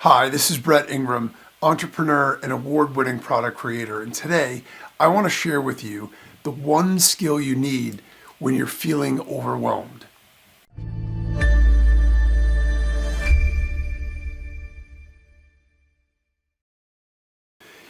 Hi, this is Brett Ingram, entrepreneur and award-winning product creator, and today I want to share with you the one skill you need when you're feeling overwhelmed.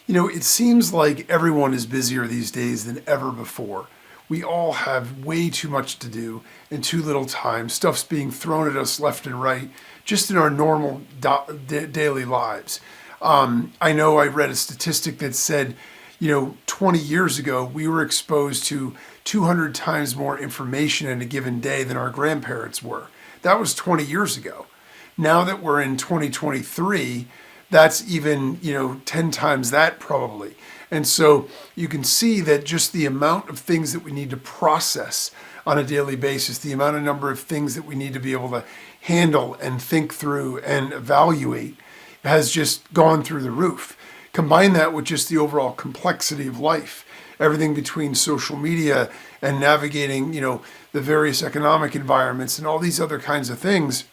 It seems like everyone is busier these days than ever before. We all have way too much to do and too little time. Stuff's being thrown at us left and right, just in our normal daily lives. I know I read a statistic that said, 20 years ago, we were exposed to 200 times more information in a given day than our grandparents were. That was 20 years ago. Now that we're in 2023, that's even, 10 times that probably. And so you can see that just the amount of things that we need to process on a daily basis, the amount of number of things that we need to be able to handle and think through and evaluate has just gone through the roof. Combine that with just the overall complexity of life, everything between social media and navigating, the various economic environments and all these other kinds of things.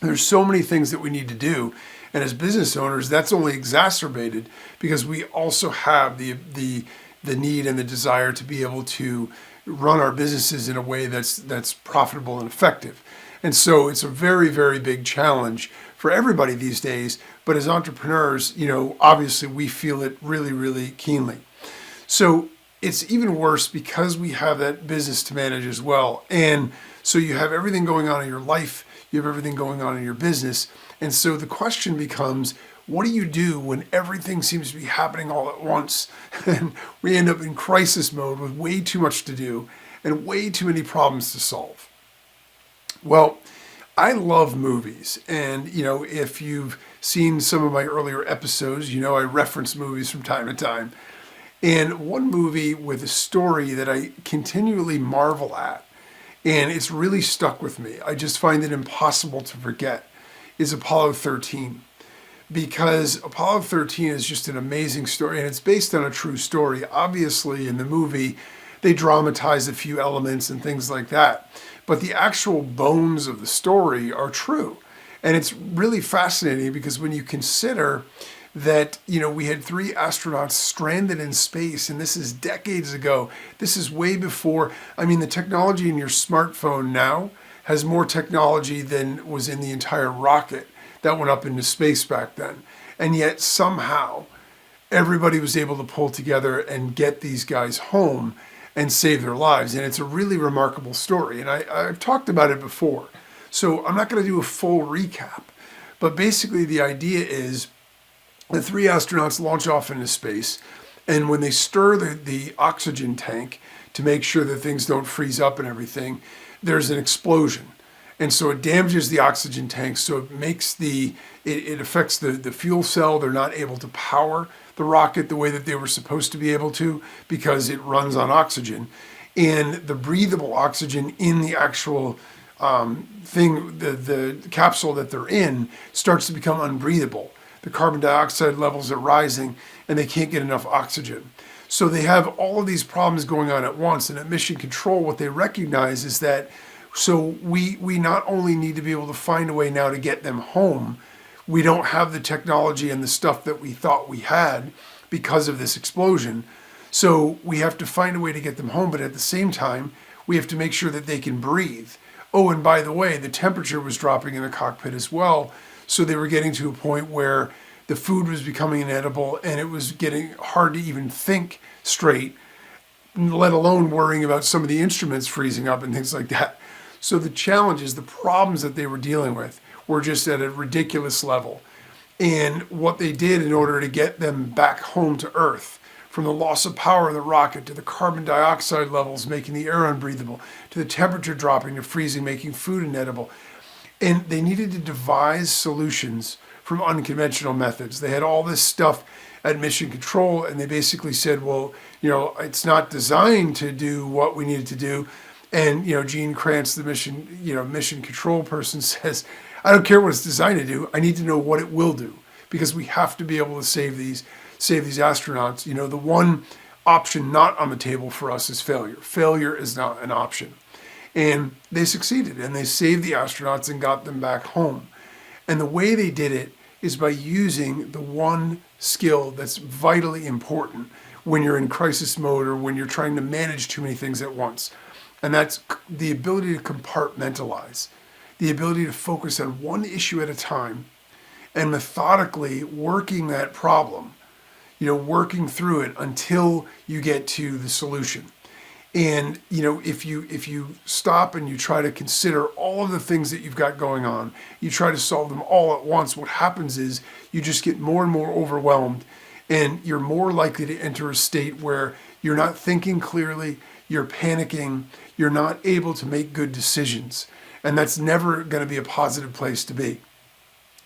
There's so many things that we need to do. And as business owners, that's only exacerbated because we also have the need and the desire to be able to run our businesses in a way that's profitable and effective. And so it's a very, very big challenge for everybody these days. But as entrepreneurs, obviously we feel it really, really keenly. So it's even worse because we have that business to manage as well. And so you have everything going on in your life, you have everything going on in your business. And so the question becomes, what do you do when everything seems to be happening all at once? And we end up in crisis mode with way too much to do and way too many problems to solve. Well, I love movies. And, if you've seen some of my earlier episodes, I reference movies from time to time. And one movie with a story that I continually marvel at, and it's really stuck with me, I just find it impossible to forget, is Apollo 13. Because Apollo 13 is just an amazing story, and it's based on a true story. Obviously, in the movie, they dramatize a few elements and things like that. But the actual bones of the story are true. And it's really fascinating because when you consider that, we had 3 astronauts stranded in space, and this is decades ago. This is way before, the technology in your smartphone now has more technology than was in the entire rocket that went up into space back then. And yet somehow everybody was able to pull together and get these guys home and save their lives. And it's a really remarkable story. And I've talked about it before. So I'm not going to do a full recap. But basically the idea is the 3 astronauts launch off into space. And when they stir the oxygen tank to make sure that things don't freeze up and everything, there's an explosion. And so it damages the oxygen tank. So it makes it affects the fuel cell. They're not able to power the rocket the way that they were supposed to be able to because it runs on oxygen. And the breathable oxygen in the actual the capsule that they're in starts to become unbreathable. The carbon dioxide levels are rising and they can't get enough oxygen. So they have all of these problems going on at once. And at Mission Control, what they recognize is that so we not only need to be able to find a way now to get them home, we don't have the technology and the stuff that we thought we had because of this explosion. So we have to find a way to get them home, but at the same time, we have to make sure that they can breathe. Oh, and by the way, the temperature was dropping in the cockpit as well. So they were getting to a point where the food was becoming inedible and it was getting hard to even think straight, let alone worrying about some of the instruments freezing up and things like that. So the challenges, the problems that they were dealing with were just at a ridiculous level. And what they did in order to get them back home to Earth, from the loss of power of the rocket to the carbon dioxide levels making the air unbreathable, to the temperature dropping to freezing, making food inedible. And they needed to devise solutions from unconventional methods. They had all this stuff at Mission Control, and they basically said, well, it's not designed to do what we needed to do. And, Gene Kranz, the mission control person, says, I don't care what it's designed to do. I need to know what it will do because we have to be able to save these astronauts. The one option not on the table for us is failure. Failure is not an option. And they succeeded and they saved the astronauts and got them back home. And the way they did it is by using the one skill that's vitally important when you're in crisis mode or when you're trying to manage too many things at once. And that's the ability to compartmentalize, the ability to focus on one issue at a time and methodically working that problem, working through it until you get to the solution. And if you stop and you try to consider all of the things that you've got going on, you try to solve them all at once, what happens is you just get more and more overwhelmed, and you're more likely to enter a state where you're not thinking clearly, you're panicking, you're not able to make good decisions. And that's never going to be a positive place to be.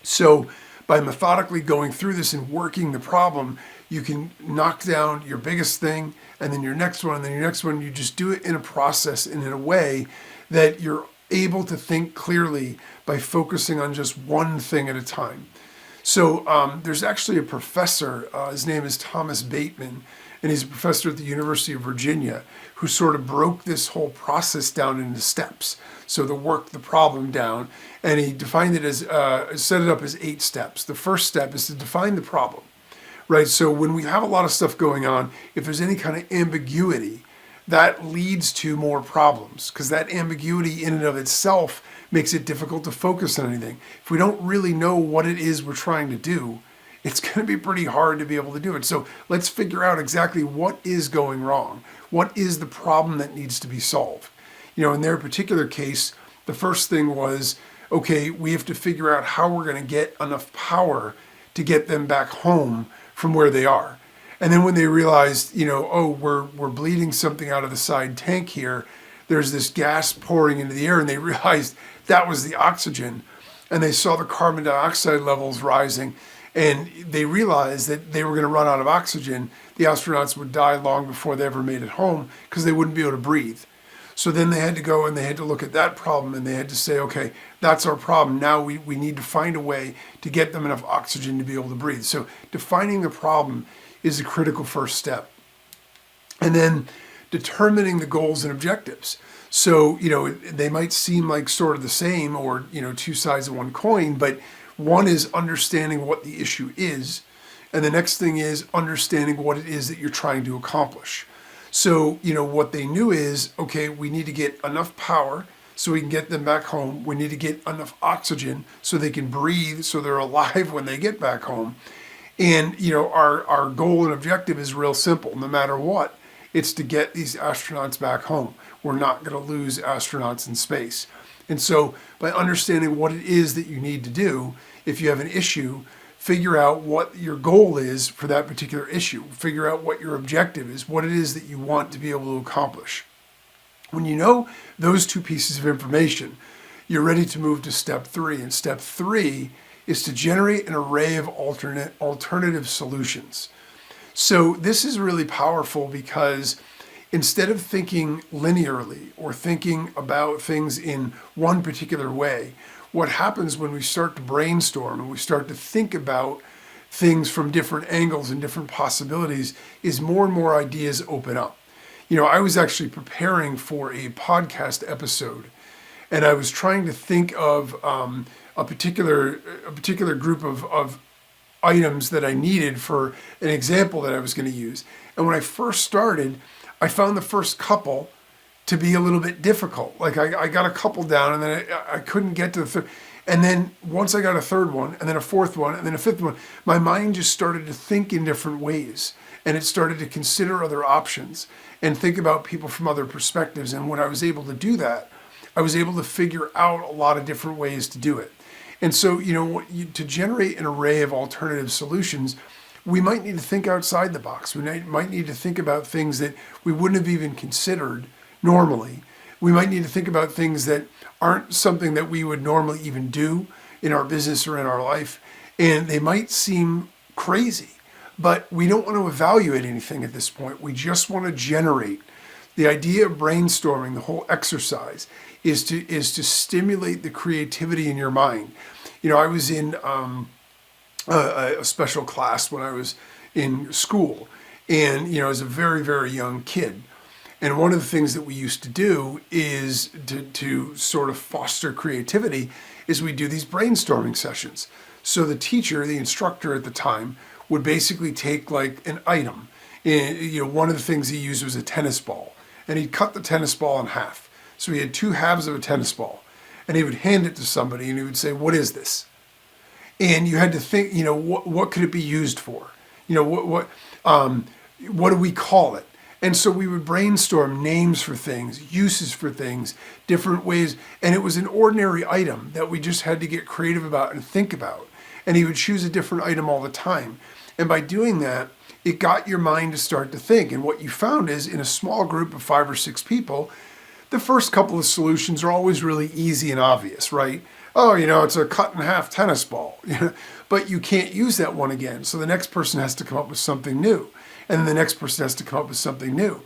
So by methodically going through this and working the problem, you can knock down your biggest thing and then your next one and then your next one. You just do it in a process and in a way that you're able to think clearly by focusing on just one thing at a time. So there's actually a professor, his name is Thomas Bateman, and he's a professor at the University of Virginia, who sort of broke this whole process down into steps. So to work the problem down, and he defined it as, set it up as 8 steps. The first step is to define the problem, right? So when we have a lot of stuff going on, if there's any kind of ambiguity, that leads to more problems, because that ambiguity in and of itself makes it difficult to focus on anything. If we don't really know what it is we're trying to do, it's going to be pretty hard to be able to do it. So let's figure out exactly what is going wrong. What is the problem that needs to be solved? In their particular case, the first thing was, okay, we have to figure out how we're going to get enough power to get them back home from where they are. And then when they realized, we're bleeding something out of the side tank here, there's this gas pouring into the air, and they realized that was the oxygen. And they saw the carbon dioxide levels rising, and they realized that they were going to run out of oxygen. The astronauts would die long before they ever made it home because they wouldn't be able to breathe. So then they had to go and they had to look at that problem, and they had to say, okay, that's our problem. Now we need to find a way to get them enough oxygen to be able to breathe. So defining the problem is a critical first step. And then determining the goals and objectives. So, they might seem like sort of the same or, two sides of one coin, but one is understanding what the issue is. And the next thing is understanding what it is that you're trying to accomplish. So, what they knew is, okay, we need to get enough power so we can get them back home. We need to get enough oxygen so they can breathe, so they're alive when they get back home. And, our goal and objective is real simple. No matter what, it's to get these astronauts back home. We're not going to lose astronauts in space. And so by understanding what it is that you need to do, if you have an issue, figure out what your goal is for that particular issue. Figure out what your objective is, what it is that you want to be able to accomplish. When you know those two pieces of information, you're ready to move to step 3. And step 3 is to generate an array of alternative solutions. So this is really powerful because instead of thinking linearly or thinking about things in one particular way, what happens when we start to brainstorm and we start to think about things from different angles and different possibilities is more and more ideas open up. I was actually preparing for a podcast episode, and I was trying to think of a particular group of items that I needed for an example that I was going to use. And when I first started, I found the first couple to be a little bit difficult. Like I got a couple down, and then I couldn't get to the third. And then once I got a third one, and then a fourth one, and then a fifth one, my mind just started to think in different ways. And it started to consider other options and think about people from other perspectives. And when I was able to do that, I was able to figure out a lot of different ways to do it. And so, to generate an array of alternative solutions, we might need to think outside the box. We might need to think about things that we wouldn't have even considered normally. We might need to think about things that aren't something that we would normally even do in our business or in our life. And they might seem crazy, but we don't want to evaluate anything at this point. We just want to generate. The idea of brainstorming, the whole exercise, is to stimulate the creativity in your mind. I was in a special class when I was in school, and as a very, very young kid. And one of the things that we used to do is to sort of foster creativity is we do these brainstorming sessions. So the teacher, the instructor at the time, would basically take like an item. And, one of the things he used was a tennis ball, and he'd cut the tennis ball in half. So he had two halves of a tennis ball, and he would hand it to somebody, and he would say, "What is this?" And you had to think, what could it be used for? What do we call it? And so we would brainstorm names for things, uses for things, different ways. And it was an ordinary item that we just had to get creative about and think about. And he would choose a different item all the time. And by doing that, it got your mind to start to think. And what you found is in a small group of 5 or 6 people, the first couple of solutions are always really easy and obvious, right? Oh, it's a cut in half tennis ball. But you can't use that one again. So the next person has to come up with something new. And then the next person has to come up with something new.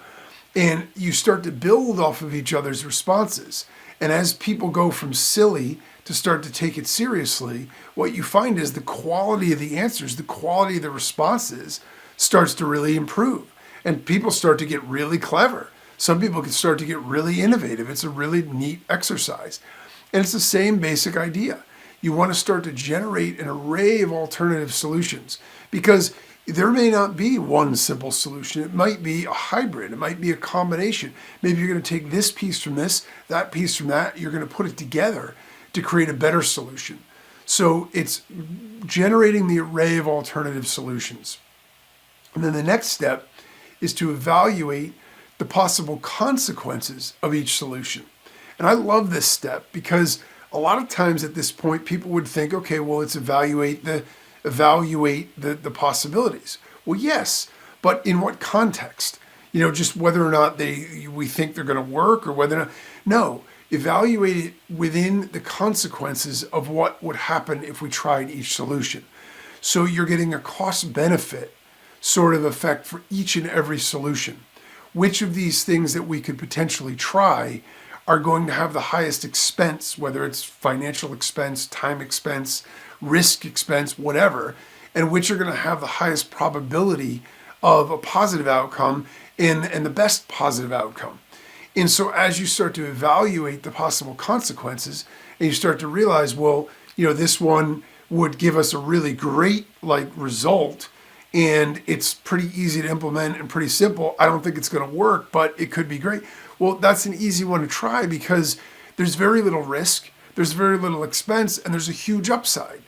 And you start to build off of each other's responses. And as people go from silly to start to take it seriously, what you find is the quality of the answers, the quality of the responses starts to really improve. And people start to get really clever. Some people can start to get really innovative. It's a really neat exercise. And it's the same basic idea. You want to start to generate an array of alternative solutions because there may not be one simple solution. It might be a hybrid. It might be a combination. Maybe you're going to take this piece from this, that piece from that. You're going to put it together to create a better solution. So it's generating the array of alternative solutions. And then the next step is to evaluate the possible consequences of each solution. And I love this step because a lot of times at this point, people would think, okay, well, let's evaluate the possibilities. Well, yes, but in what context? Just whether or not we think they're going to work or whether or not. No, evaluate it within the consequences of what would happen if we tried each solution. So you're getting a cost benefit sort of effect for each and every solution. Which of these things that we could potentially try are going to have the highest expense, whether it's financial expense, time expense, risk expense, whatever, and which are going to have the highest probability of a positive outcome and the best positive outcome. And so as you start to evaluate the possible consequences and you start to realize, well, this one would give us a really great result and it's pretty easy to implement and pretty simple. I don't think it's going to work, but it could be great. Well, that's an easy one to try because there's very little risk, there's very little expense, and there's a huge upside.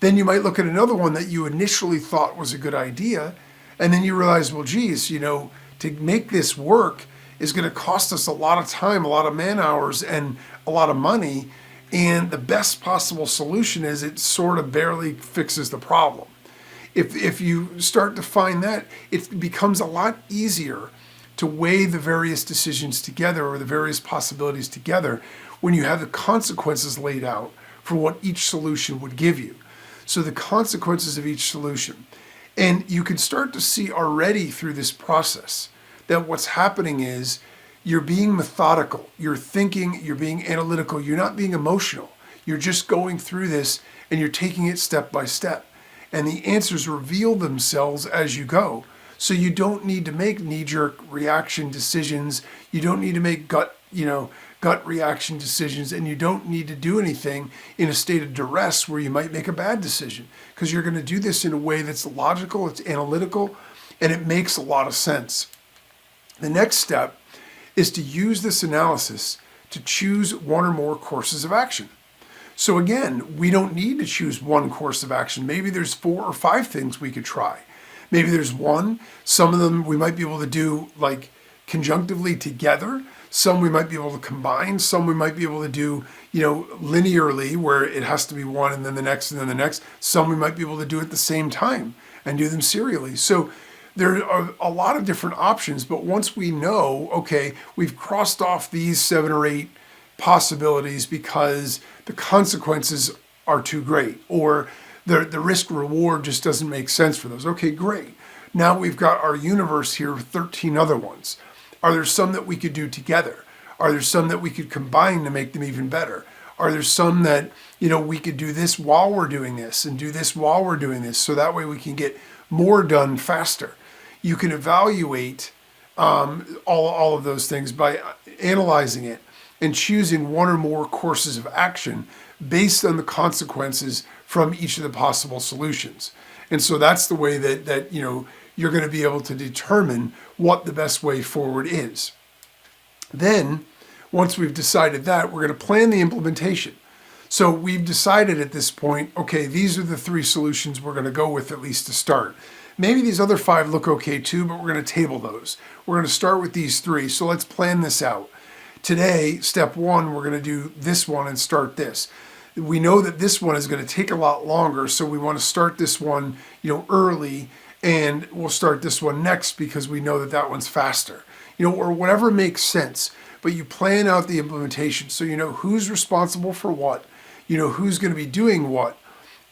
Then you might look at another one that you initially thought was a good idea, and then you realize, well, geez, to make this work is going to cost us a lot of time, a lot of man hours, and a lot of money. And the best possible solution is it sort of barely fixes the problem. If you start to find that, it becomes a lot easier to weigh the various decisions together or the various possibilities together when you have the consequences laid out for what each solution would give you. So the consequences of each solution. And you can start to see already through this process that what's happening is you're being methodical, you're thinking, you're being analytical, you're not being emotional. You're just going through this and you're taking it step by step. And the answers reveal themselves as you go. So you don't need to make knee-jerk reaction decisions. You don't need to make gut reaction decisions, and you don't need to do anything in a state of duress where you might make a bad decision because you're going to do this in a way that's logical, it's analytical, and it makes a lot of sense. The next step is to use this analysis to choose one or more courses of action. So again, we don't need to choose one course of action. Maybe there's 4 or 5 things we could try. Maybe there's one. Some of them we might be able to do conjunctively together. Some we might be able to combine. Some we might be able to do, linearly where it has to be one and then the next and then the next. Some we might be able to do at the same time and do them serially. So there are a lot of different options, but once we know, okay, we've crossed off these 7 or 8 possibilities because the consequences are too great or the risk reward just doesn't make sense for those. Okay, great. Now we've got our universe here with 13 other ones. Are there some that we could do together? Are there some that we could combine to make them even better? Are there some that, we could do this while we're doing this and do this while we're doing this so that way we can get more done faster? You can evaluate all of those things by analyzing it and choosing one or more courses of action based on the consequences from each of the possible solutions. And so that's the way that you're going to be able to determine what the best way forward is. Then, once we've decided that, we're going to plan the implementation. So we've decided at this point, okay, these are the 3 solutions we're going to go with, at least to start. Maybe these other 5 look okay too, but we're going to table those. We're going to start with these 3. So let's plan this out. Today, step 1, we're going to do this one and start this. We know that this one is going to take a lot longer, so we want to start this one, early, and we'll start this one next because we know that that one's faster. Or whatever makes sense. But you plan out the implementation so you know who's responsible for what, who's going to be doing what,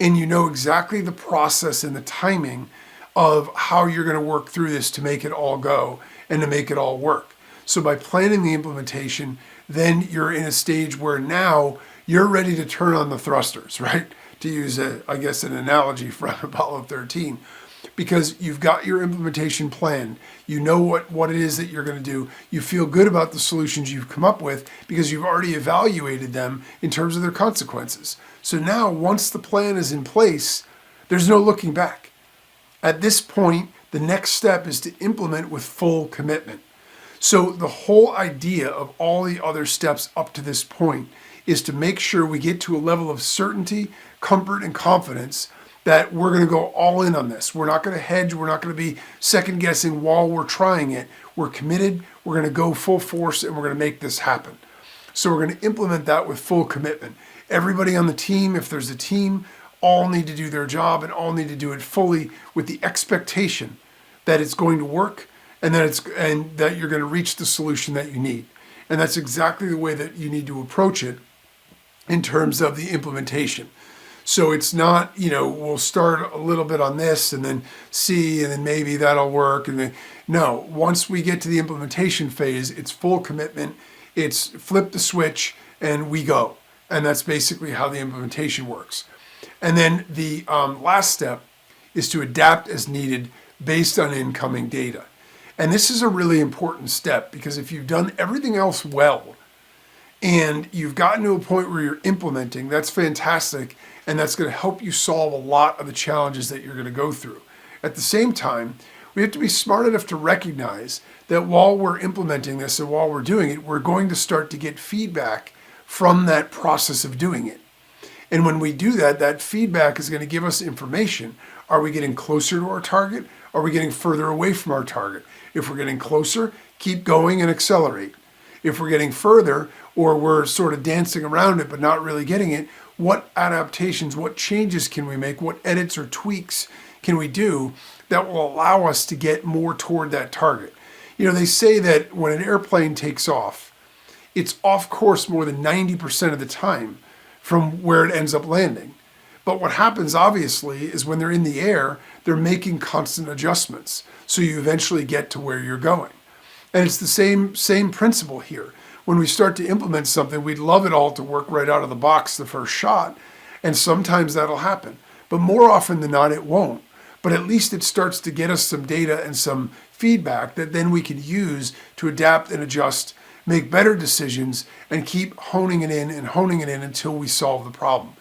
and you know exactly the process and the timing of how you're going to work through this to make it all go and to make it all work. So by planning the implementation, then you're in a stage where now you're ready to turn on the thrusters, right? To use, an analogy from Apollo 13. Because you've got your implementation planned. You know what it is that you're going to do. You feel good about the solutions you've come up with because you've already evaluated them in terms of their consequences. So now, once the plan is in place, there's no looking back. At this point, the next step is to implement with full commitment. So the whole idea of all the other steps up to this point is to make sure we get to a level of certainty, comfort, and confidence that we're going to go all in on this. We're not going to hedge. We're not going to be second guessing while we're trying it. We're committed. We're going to go full force and we're going to make this happen. So we're going to implement that with full commitment. Everybody on the team, if there's a team, all need to do their job and all need to do it fully with the expectation that it's going to work and that you're going to reach the solution that you need. And that's exactly the way that you need to approach it in terms of the implementation. So it's not, we'll start a little bit on this and then see, and then maybe that'll work. And then, no, once we get to the implementation phase, it's full commitment. It's flip the switch and we go. And that's basically how the implementation works. And then the last step is to adapt as needed based on incoming data. And this is a really important step because if you've done everything else well and you've gotten to a point where you're implementing, that's fantastic. And that's going to help you solve a lot of the challenges that you're going to go through. At the same time, we have to be smart enough to recognize that while we're implementing this and while we're doing it, we're going to start to get feedback from that process of doing it. And when we do that, that feedback is going to give us information. Are we getting closer to our target? Are we getting further away from our target? If we're getting closer, keep going and accelerate. If we're getting further, or we're sort of dancing around it but not really getting it, what adaptations, what changes can we make? What edits or tweaks can we do that will allow us to get more toward that target? They say that when an airplane takes off, it's off course more than 90% of the time from where it ends up landing. But what happens, obviously, is when they're in the air, they're making constant adjustments. So you eventually get to where you're going. And it's the same principle here. When we start to implement something, we'd love it all to work right out of the box the first shot. And sometimes that'll happen. But more often than not, it won't. But at least it starts to get us some data and some feedback that then we can use to adapt and adjust, make better decisions, and keep honing it in until we solve the problem.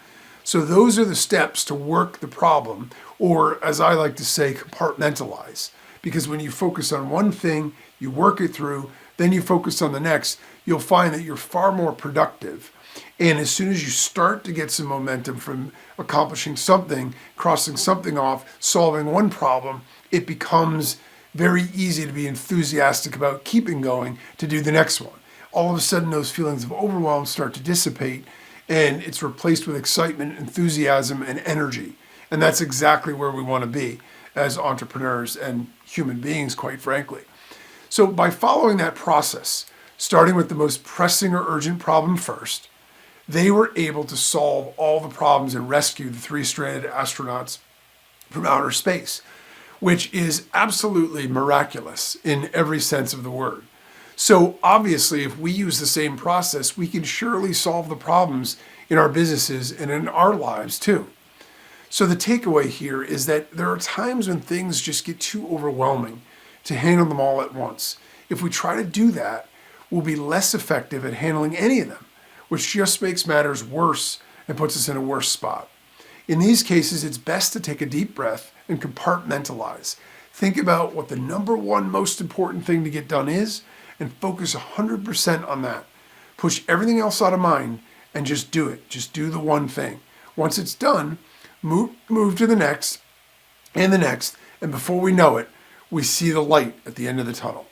So those are the steps to work the problem, or as I like to say, compartmentalize. Because when you focus on one thing, you work it through, then you focus on the next, you'll find that you're far more productive. And as soon as you start to get some momentum from accomplishing something, crossing something off, solving one problem, it becomes very easy to be enthusiastic about keeping going to do the next one. All of a sudden, those feelings of overwhelm start to dissipate, and it's replaced with excitement, enthusiasm, and energy. And that's exactly where we want to be as entrepreneurs and human beings, quite frankly. So by following that process, starting with the most pressing or urgent problem first, they were able to solve all the problems and rescue the 3 stranded astronauts from outer space, which is absolutely miraculous in every sense of the word. So obviously, if we use the same process, we can surely solve the problems in our businesses and in our lives too. So the takeaway here is that there are times when things just get too overwhelming to handle them all at once. If we try to do that, we'll be less effective at handling any of them, which just makes matters worse and puts us in a worse spot. In these cases, it's best to take a deep breath and compartmentalize. Think about what the number one most important thing to get done is and focus 100% on that. Push everything else out of mind and just do it. Just do the one thing. Once it's done, move to the next, and before we know it, we see the light at the end of the tunnel.